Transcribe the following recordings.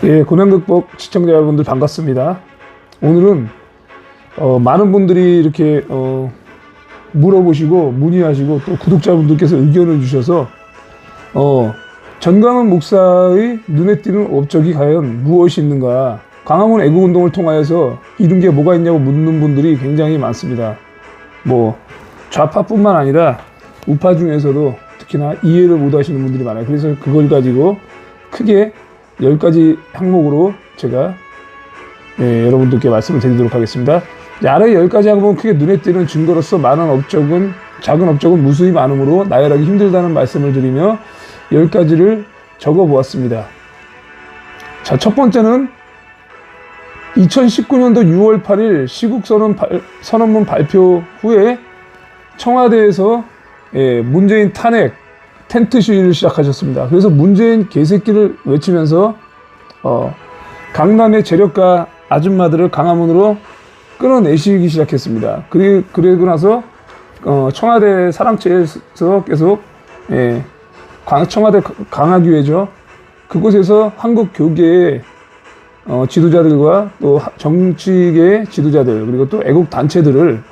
예, 고난극복 시청자 여러분들 반갑습니다. 오늘은 많은 분들이 이렇게 물어보시고 문의하시고 또 구독자분들께서 의견을 주셔서 전광훈 목사의 눈에 띄는 업적이 과연 무엇이 있는가, 광화문 애국운동을 통하여서 이룬 게 뭐가 있냐고 묻는 분들이 굉장히 많습니다. 뭐 좌파뿐만 아니라 우파 중에서도 특히나 이해를 못하시는 분들이 많아요. 그래서 그걸 가지고 크게 10가지 항목으로 제가 여러분들께 말씀을 드리도록 하겠습니다. 아래 10가지 항목은 크게 눈에 띄는 증거로서 작은 업적은 무수히 많으므로 나열하기 힘들다는 말씀을 드리며 10가지를 적어 보았습니다. 자, 첫 번째는 2019년도 6월 8일 시국선언문 발표 후에 청와대에서 문재인 탄핵 텐트 시위를 시작하셨습니다. 그래서 문재인 개새끼를 외치면서 강남의 재력가 아줌마들을 광화문으로 끌어내시기 시작했습니다. 그리고 나서 청와대 사랑채에서 계속 청와대 강화교회죠. 그곳에서 한국 교계의 지도자들과 또 정치계 지도자들 그리고 또 애국 단체들을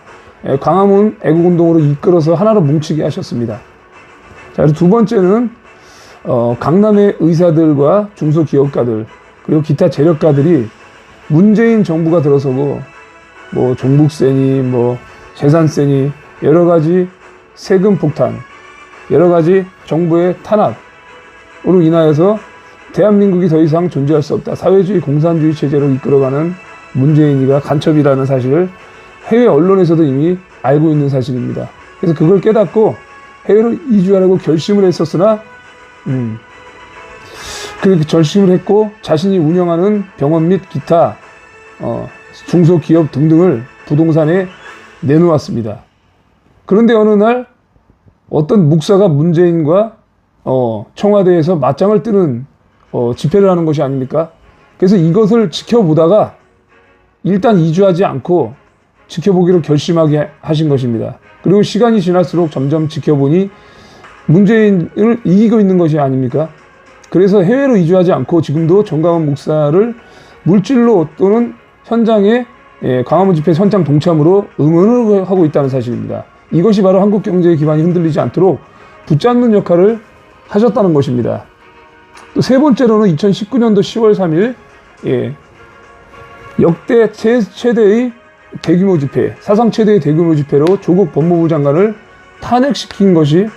광화문 애국운동으로 이끌어서 하나로 뭉치게 하셨습니다. 자, 그리고 두 번째는 강남의 의사들과 중소기업가들 그리고 기타 재력가들이 문재인 정부가 들어서고 뭐 종북세니 뭐 재산세니 여러 가지 세금 폭탄 여러 가지 정부의 탄압으로 인하여서 대한민국이 더 이상 존재할 수 없다, 사회주의 공산주의 체제로 이끌어가는 문재인이가 간첩이라는 사실을 해외 언론에서도 이미 알고 있는 사실입니다. 그래서 그걸 깨닫고 해외로 이주하려고 결심을 했었으나 그 결심을 했고 자신이 운영하는 병원 및 기타 중소기업 등등을 부동산에 내놓았습니다. 그런데 어느 날 어떤 목사가 문재인과 청와대에서 맞짱을 뜨는 집회를 하는 것이 아닙니까? 그래서 이것을 지켜보다가 일단 이주하지 않고 지켜보기로 결심하게 하신 것입니다. 그리고 시간이 지날수록 점점 지켜보니 문재인을 이기고 있는 것이 아닙니까? 그래서 해외로 이주하지 않고 지금도 전광훈 목사를 물질로 또는 현장에 광화문 집회 현장 동참으로 응원을 하고 있다는 사실입니다. 이것이 바로 한국 경제의 기반이 흔들리지 않도록 붙잡는 역할을 하셨다는 것입니다. 또 세 번째로는 2019년도 10월 3일 역대 최대의 대규모 집회, 사상 최대의 대규모 집회로 조국 법무부 장관을 탄핵시킨 것이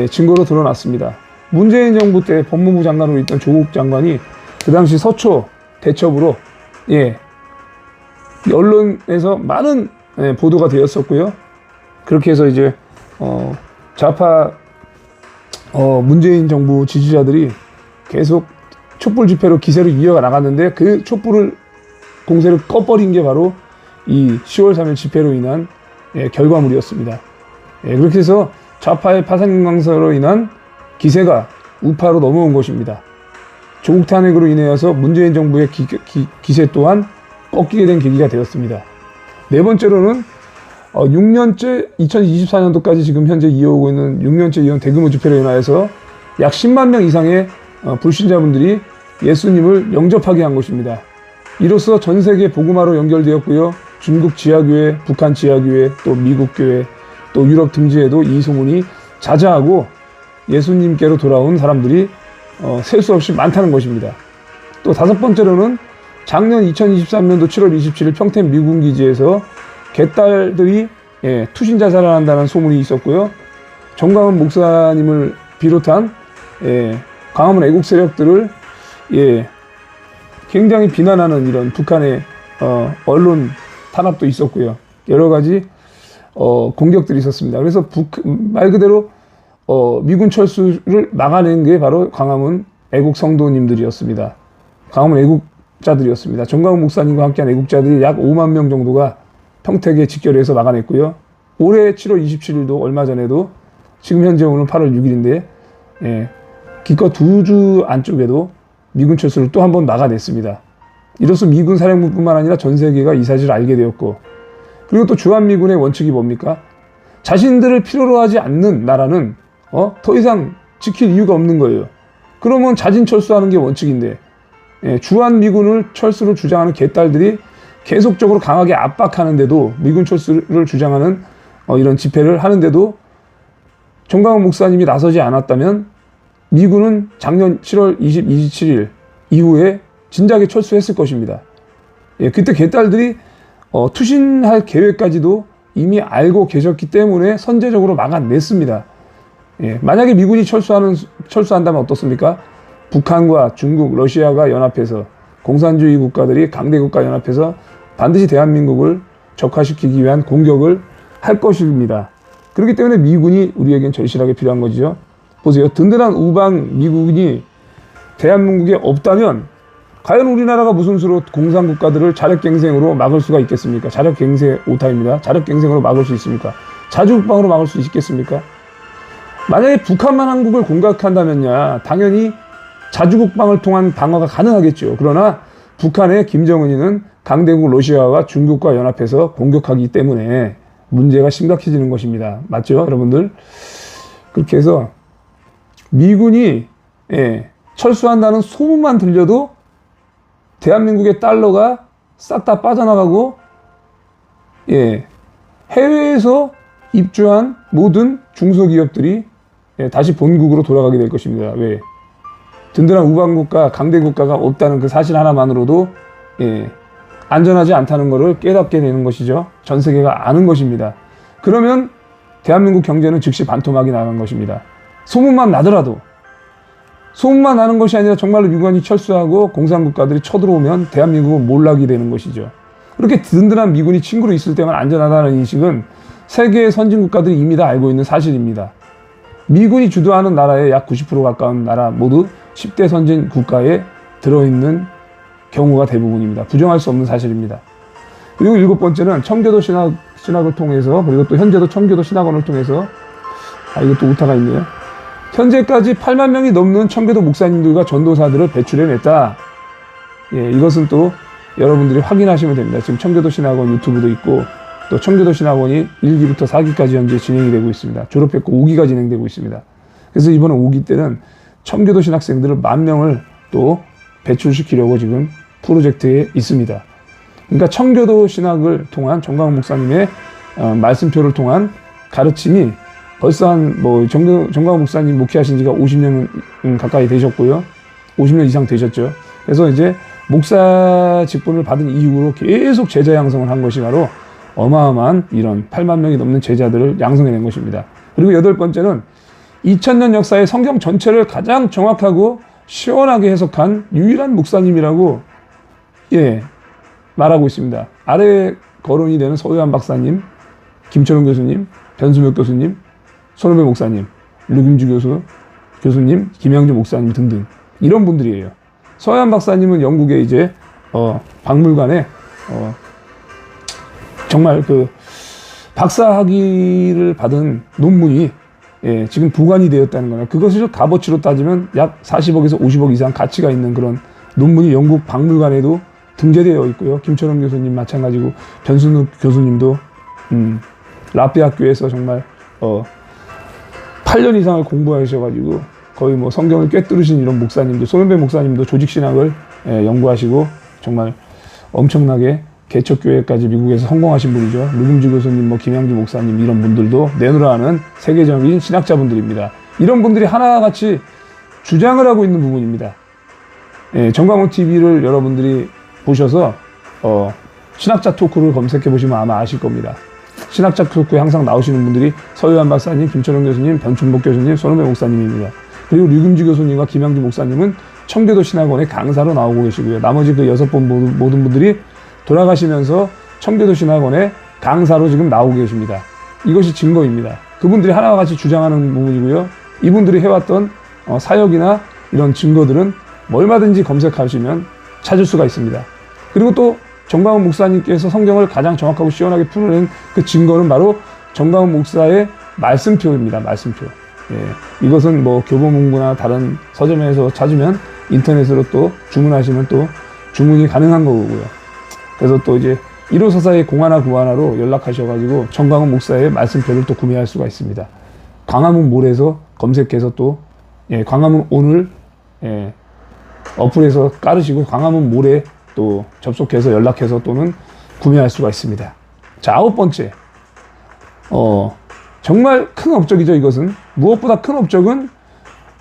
증거로 드러났습니다. 문재인 정부 때 법무부 장관으로 있던 조국 장관이 그 당시 서초 대첩으로 언론에서 많은 보도가 되었었고요. 그렇게 해서 이제 좌파 문재인 정부 지지자들이 계속 촛불 집회로 기세를 이어가 나갔는데 그 촛불을 공세를 꺼버린 게 바로 이 10월 3일 집회로 인한 결과물이었습니다. 그렇게 해서 좌파의 파생강사로 인한 기세가 우파로 넘어온 것입니다. 조국 탄핵으로 인해서 문재인 정부의 기세 또한 꺾이게 된 계기가 되었습니다. 네 번째로는 6년째 2024년도까지 지금 현재 이어오고 있는 6년째 이어온 대규모 집회로 인하여서 약 10만 명 이상의 불신자분들이 예수님을 영접하게 한 것입니다. 이로써 전 세계 복음화로 연결되었고요. 중국 지하교회, 북한 지하교회, 또 미국 교회, 또 유럽 등지에도 이 소문이 자자하고 예수님께로 돌아온 사람들이 셀 수 없이 많다는 것입니다. 또 다섯 번째로는 작년 2023년도 7월 27일 평택 미군 기지에서 개딸들이 투신 자살을 한다는 소문이 있었고요. 전광훈 목사님을 비롯한 광화문 애국 세력들을 굉장히 비난하는 이런 북한의 언론 탄압도 있었고요. 여러 가지 공격들이 있었습니다. 그래서 말 그대로 미군 철수를 막아낸 게 바로 광화문 애국 성도님들이었습니다. 광화문 애국자들이었습니다. 전광훈 목사님과 함께한 애국자들이 약 5만 명 정도가 평택에 직결해서 막아냈고요. 올해 7월 27일도 얼마 전에도 지금 현재 오늘 8월 6일인데 기껏 두 주 안쪽에도 미군 철수를 또 한 번 막아냈습니다. 이로써 미군 사령부뿐만 아니라 전 세계가 이 사실을 알게 되었고, 그리고 또 주한미군의 원칙이 뭡니까? 자신들을 필요로 하지 않는 나라는 더 이상 지킬 이유가 없는 거예요. 그러면 자진 철수하는 게 원칙인데 주한 미군을 철수를 주장하는 개딸들이 계속적으로 강하게 압박하는데도, 미군 철수를 주장하는 이런 집회를 하는데도 정광훈 목사님이 나서지 않았다면 미군은 작년 7월 27일 이후에 진작에 철수했을 것입니다. 그때 개딸들이 투신할 계획까지도 이미 알고 계셨기 때문에 선제적으로 막아냈습니다. 만약에 미군이 철수한다면 어떻습니까? 북한과 중국, 러시아가 연합해서, 공산주의 국가들이 강대국가 연합해서 반드시 대한민국을 적화시키기 위한 공격을 할 것입니다. 그렇기 때문에 미군이 우리에겐 절실하게 필요한 거죠. 보세요. 든든한 우방 미군이 대한민국에 없다면 과연 우리나라가 무슨 수로 공산국가들을 자력갱생으로 막을 수가 있겠습니까? 자력갱생 오타입니다. 자력갱생으로 막을 수 있습니까? 자주국방으로 막을 수 있겠습니까? 만약에 북한만 한국을 공격한다면야 당연히 자주국방을 통한 방어가 가능하겠죠. 그러나 북한의 김정은이는 강대국 러시아와 중국과 연합해서 공격하기 때문에 문제가 심각해지는 것입니다. 맞죠, 여러분들? 그렇게 해서 미군이 철수한다는 소문만 들려도 대한민국의 달러가 싹 다 빠져나가고, 해외에서 입주한 모든 중소기업들이 다시 본국으로 돌아가게 될 것입니다. 왜? 든든한 우방국가, 강대국가가 없다는 그 사실 하나만으로도 안전하지 않다는 것을 깨닫게 되는 것이죠. 전 세계가 아는 것입니다. 그러면 대한민국 경제는 즉시 반토막이 나는 것입니다. 소문만 나더라도, 소문만 나는 것이 아니라 정말로 미군이 철수하고 공산국가들이 쳐들어오면 대한민국은 몰락이 되는 것이죠. 그렇게 든든한 미군이 친구로 있을 때만 안전하다는 인식은 세계의 선진국가들이 이미 다 알고 있는 사실입니다. 미군이 주도하는 나라의 약 90% 가까운 나라 모두 10대 선진 국가에 들어있는 경우가 대부분입니다. 부정할 수 없는 사실입니다. 그리고 7번째는 청교도 신학을 통해서, 그리고 또 현재도 청교도 신학원을 통해서, 이것도 오타가 있네요. 현재까지 8만 명이 넘는 청교도 목사님들과 전도사들을 배출해냈다. 이것은 또 여러분들이 확인하시면 됩니다. 지금 청교도 신학원 유튜브도 있고, 또 청교도 신학원이 1기부터 4기까지 현재 진행이 되고 있습니다. 졸업했고 5기가 진행되고 있습니다. 그래서 이번에 5기 때는 청교도 신학생들을 10,000명을 또 배출시키려고 지금 프로젝트에 있습니다. 그러니까 청교도 신학을 통한 정광훈 목사님의 말씀표를 통한 가르침이 벌써 정광훈 목사님 목회하신 지가 50년 가까이 되셨고요. 50년 이상 되셨죠. 그래서 이제 목사 직분을 받은 이후로 계속 제자 양성을 한 것이 바로 어마어마한 이런 8만 명이 넘는 제자들을 양성해낸 것입니다. 그리고 8번째는 2000년 역사의 성경 전체를 가장 정확하고 시원하게 해석한 유일한 목사님이라고 말하고 있습니다. 아래 거론이 되는 서유한 박사님, 김철웅 교수님, 변수명 교수님, 손호배 목사님, 류금주 교수님, 김양주 목사님 등등 이런 분들이에요. 서유한 박사님은 영국의 이제 박물관에 정말 그 박사학위를 받은 논문이 지금 보관이 되었다는 거예요. 그것을 값어치로 따지면 약 40억에서 50억 이상 가치가 있는 그런 논문이 영국 박물관에도 등재되어 있고요. 김철웅 교수님 마찬가지고, 변순욱 교수님도 라떼 학교에서 정말 8년 이상을 공부하셔가지고 거의 뭐 성경을 꿰뚫으신 이런 목사님도, 손은배 목사님도 조직신학을 연구하시고 정말 엄청나게 개척교회까지 미국에서 성공하신 분이죠. 류금주 교수님, 김양주 목사님 이런 분들도 내놓으라 하는 세계적인 신학자분들입니다. 이런 분들이 하나같이 주장을 하고 있는 부분입니다. 정광훈 TV를 여러분들이 보셔서 신학자 토크를 검색해 보시면 아마 아실 겁니다. 신학자 토크에 항상 나오시는 분들이 서유한 박사님, 김철웅 교수님, 변춘복 교수님, 손은배 목사님입니다. 그리고 류금주 교수님과 김양주 목사님은 청교도 신학원의 강사로 나오고 계시고요. 나머지 그 6분 모든 분들이 돌아가시면서 청교도 신학원의 강사로 지금 나오고 계십니다. 이것이 증거입니다. 그분들이 하나와 같이 주장하는 부분이고요. 이분들이 해왔던 사역이나 이런 증거들은 얼마든지 검색하시면 찾을 수가 있습니다. 그리고 또 정광훈 목사님께서 성경을 가장 정확하고 시원하게 풀어낸 그 증거는 바로 정광훈 목사의 말씀표입니다. 말씀표. 이것은 뭐 교보문고나 다른 서점에서 찾으면 인터넷으로 또 주문하시면 또 주문이 가능한 거고요. 그래서 또 이제 1544의 공하나 구하나로 연락하셔가지고 정광훈 목사의 말씀표를 또 구매할 수가 있습니다. 광화문 몰에서 검색해서 또 광화문 오늘 어플에서 깔으시고 광화문 몰에 또 접속해서 연락해서 또는 구매할 수가 있습니다. 자, 9번째. 정말 큰 업적이죠, 이것은. 무엇보다 큰 업적은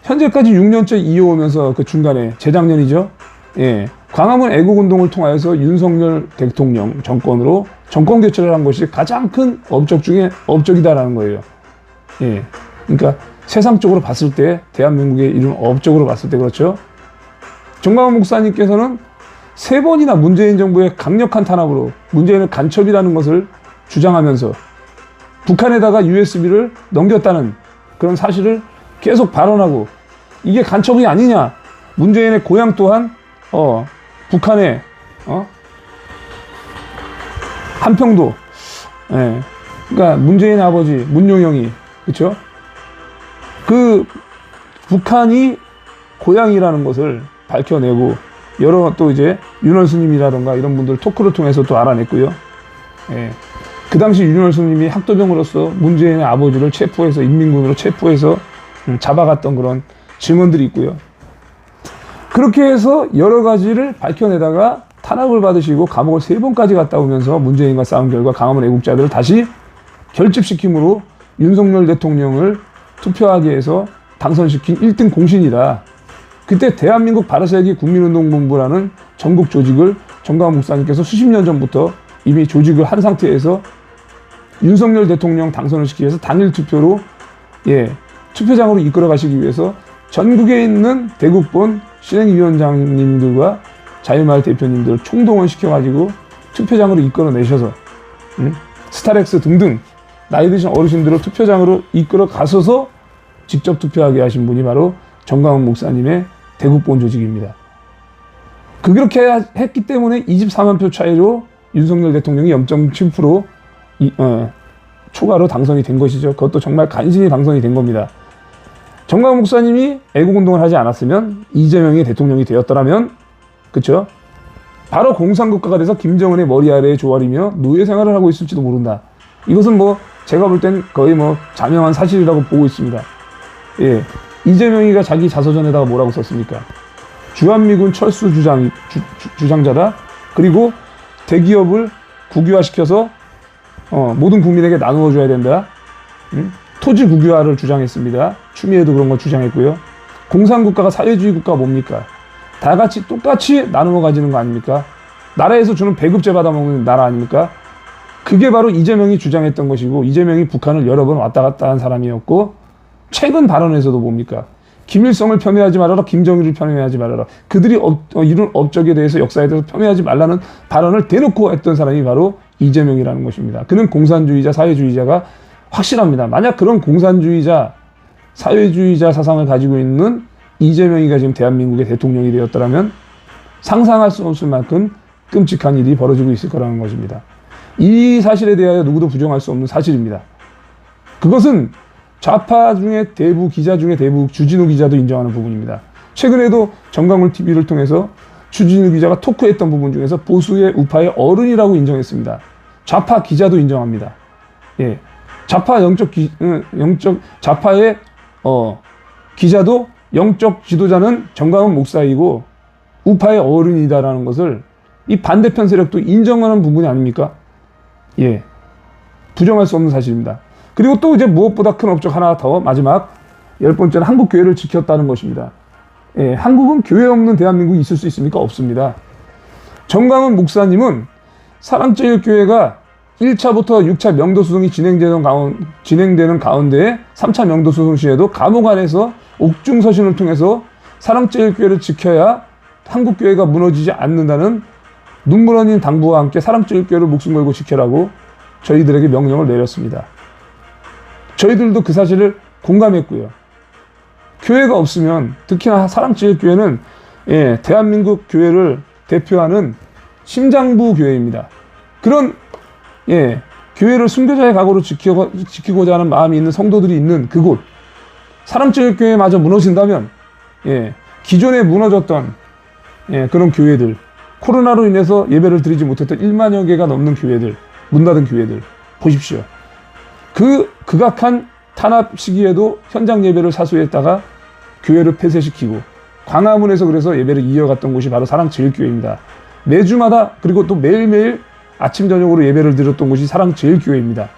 현재까지 6년째 이어오면서 그 중간에 재작년이죠. 예. 광화문 애국운동을 통하여서 윤석열 대통령 정권으로 정권 교체를 한 것이 가장 큰 업적 중에 업적이다라는 거예요. 예. 그러니까 세상적으로 봤을 때, 대한민국의 이런 업적으로 봤을 때 그렇죠. 정광훈 목사님께서는 3번이나 문재인 정부의 강력한 탄압으로 문재인은 간첩이라는 것을 주장하면서 북한에다가 USB를 넘겼다는 그런 사실을 계속 발언하고, 이게 간첩이 아니냐. 문재인의 고향 또한 북한의 한평도, 예. 그러니까 문재인의 아버지 문용영이, 그렇죠? 그 북한이 고향이라는 것을 밝혀내고, 여러 또 이제 윤월 스님이라던가 이런 분들 토크를 통해서 또 알아냈고요. 예. 그 당시 윤월 스님이 학도병으로서 문재인의 아버지를 체포해서 인민군으로 체포해서 잡아갔던 그런 증언들이 있고요. 그렇게 해서 여러 가지를 밝혀내다가 탄압을 받으시고 감옥을 3번까지 갔다 오면서 문재인과 싸운 결과 광화문 애국자들을 다시 결집시킴으로 윤석열 대통령을 투표하게 해서 당선시킨 1등 공신이다. 그때 대한민국 바르셀기 국민운동본부라는 전국 조직을 정광훈 목사님께서 수십 년 전부터 이미 조직을 한 상태에서 윤석열 대통령 당선을 시키기 위해서 단일 투표로, 예, 투표장으로 이끌어 가시기 위해서 전국에 있는 대국본 실행위원장님들과 자유마을 대표님들을 총동원 시켜가지고 투표장으로 이끌어 내셔서 스타렉스 등등 나이 드신 어르신들을 투표장으로 이끌어 가셔서 직접 투표하게 하신 분이 바로 정광훈 목사님의 대국본 조직입니다. 그렇게 했기 때문에 24만 표 차이로 윤석열 대통령이 0.7% 초과로 당선이 된 것이죠. 그것도 정말 간신히 당선이 된 겁니다. 정광훈 목사님이 애국운동을 하지 않았으면 이재명이 대통령이 되었더라면, 그쵸? 바로 공산국가가 돼서 김정은의 머리 아래에 조아리며 노예 생활을 하고 있을지도 모른다. 이것은 뭐 제가 볼 땐 거의 뭐 자명한 사실이라고 보고 있습니다. 예. 이재명이가 자기 자서전에다가 뭐라고 썼습니까? 주한미군 철수 주장자다. 그리고 대기업을 국유화시켜서 모든 국민에게 나누어 줘야 된다. 토지 국유화를 주장했습니다. 추미애도 그런 걸 주장했고요. 공산국가가 사회주의 국가가 뭡니까? 다 같이 똑같이 나누어 가지는 거 아닙니까? 나라에서 주는 배급제 받아먹는 나라 아닙니까? 그게 바로 이재명이 주장했던 것이고, 이재명이 북한을 여러 번 왔다 갔다 한 사람이었고, 최근 발언에서도 뭡니까? 김일성을 폄훼하지 말아라, 김정일을 폄훼하지 말아라. 그들이 이룬 업적에 대해서, 역사에 대해서 폄훼하지 말라는 발언을 대놓고 했던 사람이 바로 이재명이라는 것입니다. 그는 공산주의자, 사회주의자가 확실합니다. 만약 그런 공산주의자, 사회주의자 사상을 가지고 있는 이재명이가 지금 대한민국의 대통령이 되었더라면 상상할 수 없을 만큼 끔찍한 일이 벌어지고 있을 거라는 것입니다. 이 사실에 대하여 누구도 부정할 수 없는 사실입니다. 그것은 좌파 중에 대부 기자 중에 대부 주진우 기자도 인정하는 부분입니다. 최근에도 정광훈 TV를 통해서 주진우 기자가 토크했던 부분 중에서 보수의 우파의 어른이라고 인정했습니다. 좌파 기자도 인정합니다. 예, 좌파 좌파의 기자도 영적 지도자는 정광훈 목사이고 우파의 어른이다라는 것을 이 반대편 세력도 인정하는 부분이 아닙니까? 예, 부정할 수 없는 사실입니다. 그리고 또 이제 무엇보다 큰 업적 하나 더, 마지막 10번째는 한국 교회를 지켰다는 것입니다. 예, 한국은 교회 없는 대한민국이 있을 수 있습니까? 없습니다. 정광훈 목사님은 사랑제일교회가 1차부터 6차 명도소송이 진행되는 가운데 3차 명도소송 시에도 감옥 안에서 옥중서신을 통해서 사랑제일교회를 지켜야 한국교회가 무너지지 않는다는 눈물 흘린 당부와 함께 사랑제일교회를 목숨 걸고 지켜라고 저희들에게 명령을 내렸습니다. 저희들도 그 사실을 공감했고요. 교회가 없으면, 특히나 사랑제일교회는 대한민국 교회를 대표하는 심장부 교회입니다. 그런 교회를 순교자의 각오로 지키고자 하는 마음이 있는 성도들이 있는 그곳, 사랑제일교회마저 무너진다면 기존에 무너졌던 그런 교회들, 코로나로 인해서 예배를 드리지 못했던 1만여 개가 넘는 교회들, 문 닫은 교회들 보십시오. 그 극악한 탄압 시기에도 현장 예배를 사수했다가 교회를 폐쇄시키고 광화문에서 그래서 예배를 이어갔던 곳이 바로 사랑제일교회입니다. 매주마다 그리고 또 매일매일 아침 저녁으로 예배를 드렸던 곳이 사랑제일교회입니다.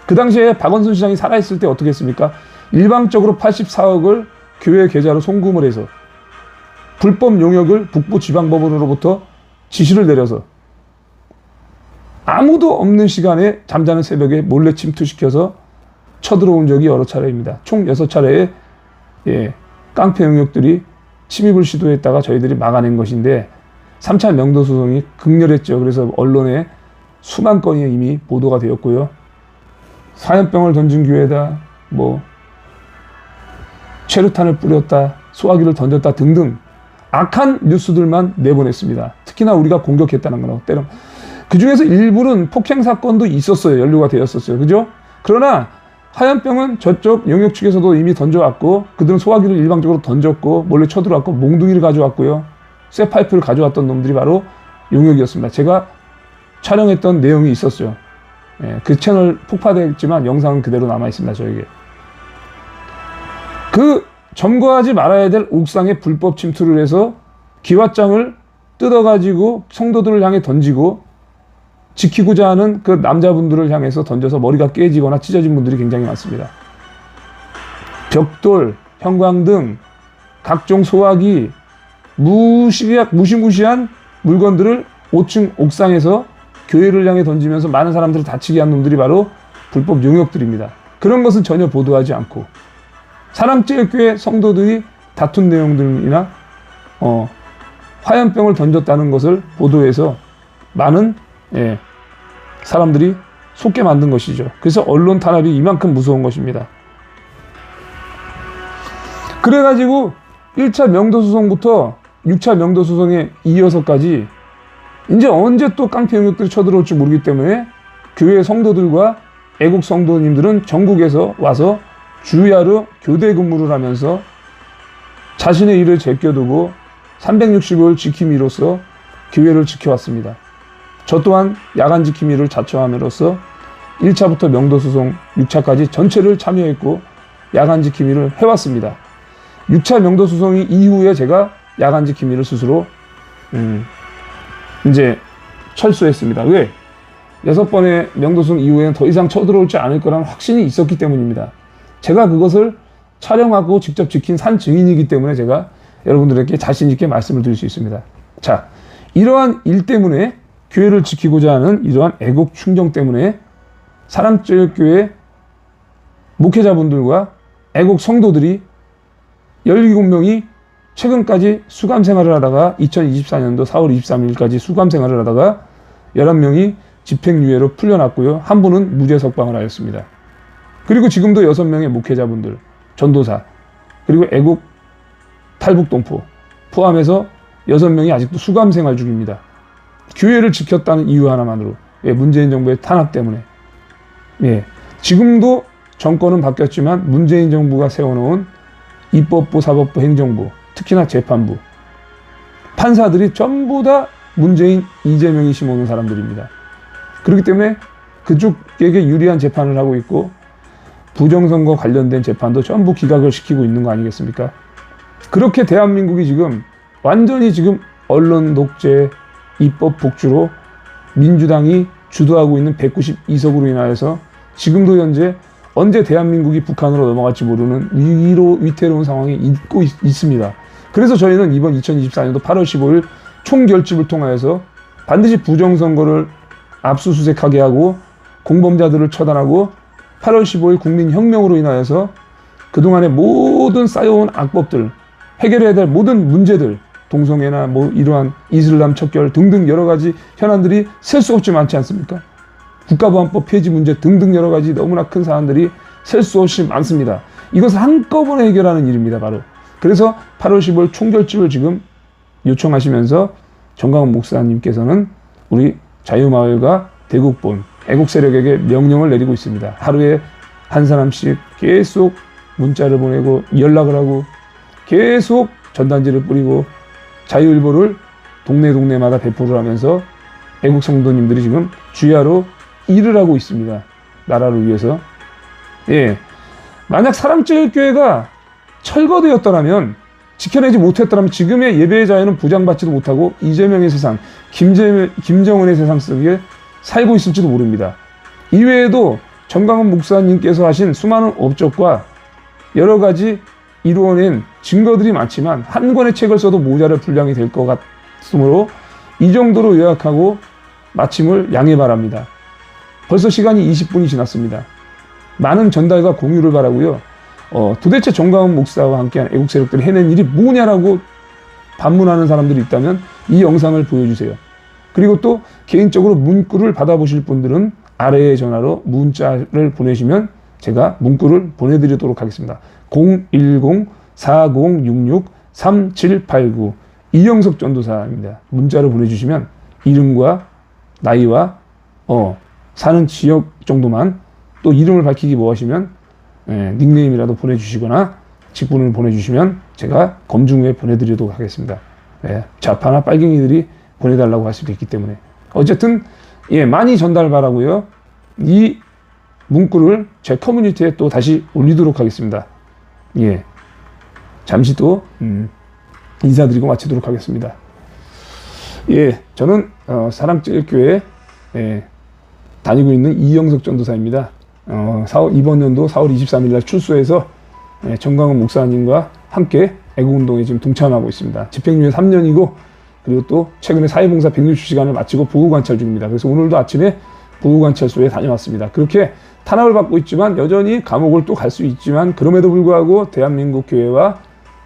그 당시에 박원순 시장이 살아있을 때 어떻게 했습니까? 일방적으로 84억을 교회 계좌로 송금을 해서 불법 용역을 북부지방법원으로부터 지시를 내려서 아무도 없는 시간에 잠자는 새벽에 몰래 침투시켜서 쳐들어온 적이 여러 차례입니다. 총 6차례의 깡패 용역들이 침입을 시도했다가 저희들이 막아낸 것인데 3차 명도소송이 극렬했죠. 그래서 언론에 수만 건이 이미 보도가 되었고요. 화염병을 던진 교회다, 뭐 최루탄을 뿌렸다, 소화기를 던졌다 등등 악한 뉴스들만 내보냈습니다. 특히나 우리가 공격했다는 거라고 때려. 그 중에서 일부는 폭행 사건도 있었어요. 연루가 되었었어요. 그죠? 그러나 화염병은 저쪽 용역 측에서도 이미 던져왔고, 그들은 소화기를 일방적으로 던졌고, 몰래 쳐들어왔고, 몽둥이를 가져왔고요. 쇠파이프를 가져왔던 놈들이 바로 용역이었습니다. 제가 촬영했던 내용이 있었어요. 그 채널 폭파됐지만 영상은 그대로 남아있습니다. 저에게. 그 점거하지 말아야 될 옥상에 불법 침투를 해서 기왓장을 뜯어가지고 성도들을 향해 던지고 지키고자 하는 그 남자분들을 향해서 던져서 머리가 깨지거나 찢어진 분들이 굉장히 많습니다. 벽돌, 형광등, 각종 소화기, 무시무시한 물건들을 5층 옥상에서 교회를 향해 던지면서 많은 사람들을 다치게 한 놈들이 바로 불법 용역들입니다. 그런 것은 전혀 보도하지 않고 사랑제일교회 성도들이 다툰 내용들이나 화염병을 던졌다는 것을 보도해서 많은 사람들이 속게 만든 것이죠. 그래서 언론 탄압이 이만큼 무서운 것입니다. 그래가지고 1차 명도소송부터 6차 명도소송에 이어서까지 이제 언제 또 깡패 용역들이 쳐들어올지 모르기 때문에 교회 성도들과 애국 성도님들은 전국에서 와서 주야로 교대 근무를 하면서 자신의 일을 제껴두고 365일 지킴이로써 교회를 지켜왔습니다. 저 또한 야간 지킴이를 자처함으로써 1차부터 명도소송 6차까지 전체를 참여했고 야간 지킴이를 해왔습니다. 6차 명도소송이 이후에 제가 야간 지킴이를 스스로 이제 철수했습니다. 왜? 6번의 명도소송 이후에는 더 이상 쳐들어올지 않을 거라는 확신이 있었기 때문입니다. 제가 그것을 촬영하고 직접 지킨 산 증인이기 때문에 제가 여러분들에게 자신 있게 말씀을 드릴 수 있습니다. 자, 이러한 일 때문에 교회를 지키고자 하는 이러한 애국 충정 때문에 사랑제일교회 목회자분들과 애국 성도들이 17명이 최근까지 수감 생활을 하다가 2024년도 4월 23일까지 수감 생활을 하다가 11명이 집행유예로 풀려났고요. 한 분은 무죄 석방을 하였습니다. 그리고 지금도 6명의 목회자분들, 전도사, 그리고 애국 탈북동포 포함해서 6명이 아직도 수감 생활 중입니다. 교회를 지켰다는 이유 하나만으로. 문재인 정부의 탄압 때문에. 지금도 정권은 바뀌었지만 문재인 정부가 세워놓은 입법부, 사법부, 행정부, 특히나 재판부, 판사들이 전부 다 문재인, 이재명이 심어놓은 사람들입니다. 그렇기 때문에 그쪽에게 유리한 재판을 하고 있고 부정선거 관련된 재판도 전부 기각을 시키고 있는 거 아니겠습니까? 그렇게 대한민국이 지금 완전히 지금 언론 독재, 입법 복주로 민주당이 주도하고 있는 192석으로 인하여서 지금도 현재 언제 대한민국이 북한으로 넘어갈지 모르는 위태로운 상황이 있습니다. 그래서 저희는 이번 2024년도 8월 15일 총결집을 통하여서 반드시 부정선거를 압수수색하게 하고 공범자들을 처단하고 8월 15일 국민혁명으로 인하여서 그동안의 모든 쌓여온 악법들, 해결해야 될 모든 문제들, 동성애나 뭐 이러한 이슬람 척결 등등 여러 가지 현안들이 셀 수 없이 많지 않습니까? 국가보안법 폐지 문제 등등 여러 가지 너무나 큰 사안들이 셀 수 없이 많습니다. 이것을 한꺼번에 해결하는 일입니다, 바로. 그래서 8월 15일 총결집을 지금 요청하시면서 정강훈 목사님께서는 우리 자유마을과 대국본, 애국 세력에게 명령을 내리고 있습니다. 하루에 한 사람씩 계속 문자를 보내고 연락을 하고 계속 전단지를 뿌리고 자유일보를 동네마다 배포를 하면서 애국 성도님들이 지금 주야로 일을 하고 있습니다. 나라를 위해서. 만약 사랑제일교회가 철거되었더라면 지켜내지 못했더라면 지금의 예배의 자유는 보장받지도 못하고 이재명의 세상, 김정은의 세상 속에 살고 있을지도 모릅니다. 이외에도 정광훈 목사님께서 하신 수많은 업적과 여러 가지 이루어낸 증거들이 많지만 한 권의 책을 써도 모자랄 분량이 될 것 같으므로 이 정도로 요약하고 마침을 양해 바랍니다. 벌써 시간이 20분이 지났습니다. 많은 전달과 공유를 바라고요. 도대체 정광훈 목사와 함께한 애국 세력들이 해낸 일이 뭐냐라고 반문하는 사람들이 있다면 이 영상을 보여주세요. 그리고 또 개인적으로 문구를 받아보실 분들은 아래의 전화로 문자를 보내시면 제가 문구를 보내드리도록 하겠습니다. 010-4066-3789 이영석 전도사입니다. 문자를 보내주시면 이름과 나이와 사는 지역 정도만, 또 이름을 밝히기 뭐 하시면 닉네임이라도 보내주시거나 직분을 보내주시면 제가 검증 후에 보내드리도록 하겠습니다. 좌파나 빨갱이들이 보내달라고 할 수도 있기 때문에 어쨌든 많이 전달 바라고요. 이 문구를 제 커뮤니티에 또 다시 올리도록 하겠습니다. 잠시 또 인사드리고 마치도록 하겠습니다. 저는 사랑제일교회 다니고 있는 이영석 전도사입니다. 이번 연도 4월 23일 날 출소해서 정광훈 목사님과 함께 애국운동에 지금 동참하고 있습니다. 집행유예 3년이고 그리고 또 최근에 사회봉사 160시간을 마치고 보호관찰 중입니다. 그래서 오늘도 아침에 보호관찰소에 다녀왔습니다. 그렇게 탄압을 받고 있지만 여전히 감옥을 또 갈 수 있지만 그럼에도 불구하고 대한민국 교회와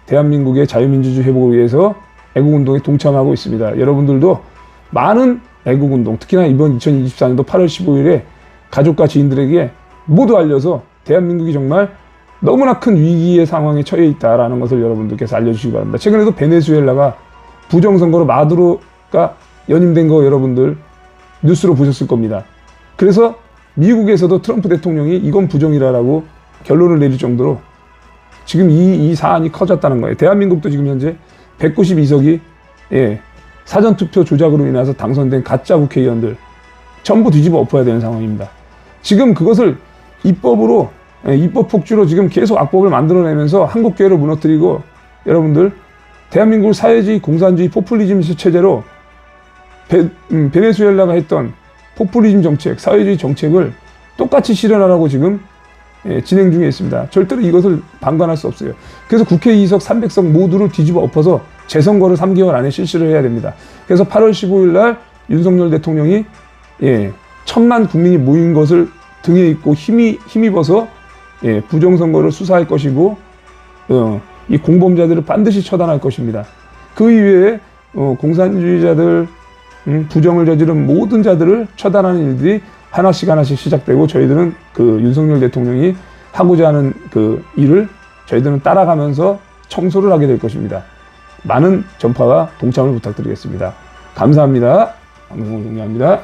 대한민국의 자유민주주의 회복을 위해서 애국운동에 동참하고 있습니다. 여러분들도 많은 애국운동, 특히나 이번 2024년도 8월 15일에 가족과 지인들에게 모두 알려서 대한민국이 정말 너무나 큰 위기의 상황에 처해 있다는 것을 여러분들께서 알려주시기 바랍니다. 최근에도 베네수엘라가 부정선거로 마두로가 연임된 거 여러분들 뉴스로 보셨을 겁니다. 그래서 미국에서도 트럼프 대통령이 이건 부정이라고 결론을 내릴 정도로 지금 이 사안이 커졌다는 거예요. 대한민국도 지금 현재 192석이 사전투표 조작으로 인해서 당선된 가짜 국회의원들 전부 뒤집어 엎어야 되는 상황입니다. 지금 그것을 입법 폭주로 지금 계속 악법을 만들어내면서 한국교회를 무너뜨리고 여러분들 대한민국을 사회주의, 공산주의, 포퓰리즘 체제로 베네수엘라가 했던 포퓰리즘 정책, 사회주의 정책을 똑같이 실현하라고 지금 진행 중에 있습니다. 절대로 이것을 방관할 수 없어요. 그래서 국회 2석, 300석 모두를 뒤집어 엎어서 재선거를 3개월 안에 실시를 해야 됩니다. 그래서 8월 15일 날 윤석열 대통령이 1,000만 국민이 모인 것을 등에 입고 힘입어서 부정선거를 수사할 것이고 이 공범자들을 반드시 처단할 것입니다. 그 이외에 공산주의자들, 부정을 저지른 모든 자들을 처단하는 일들이 하나씩 시작되고 저희들은 그 윤석열 대통령이 하고자 하는 그 일을 저희들은 따라가면서 청소를 하게 될 것입니다. 많은 전파와 동참을 부탁드리겠습니다. 감사합니다. 방송을 종료합니다.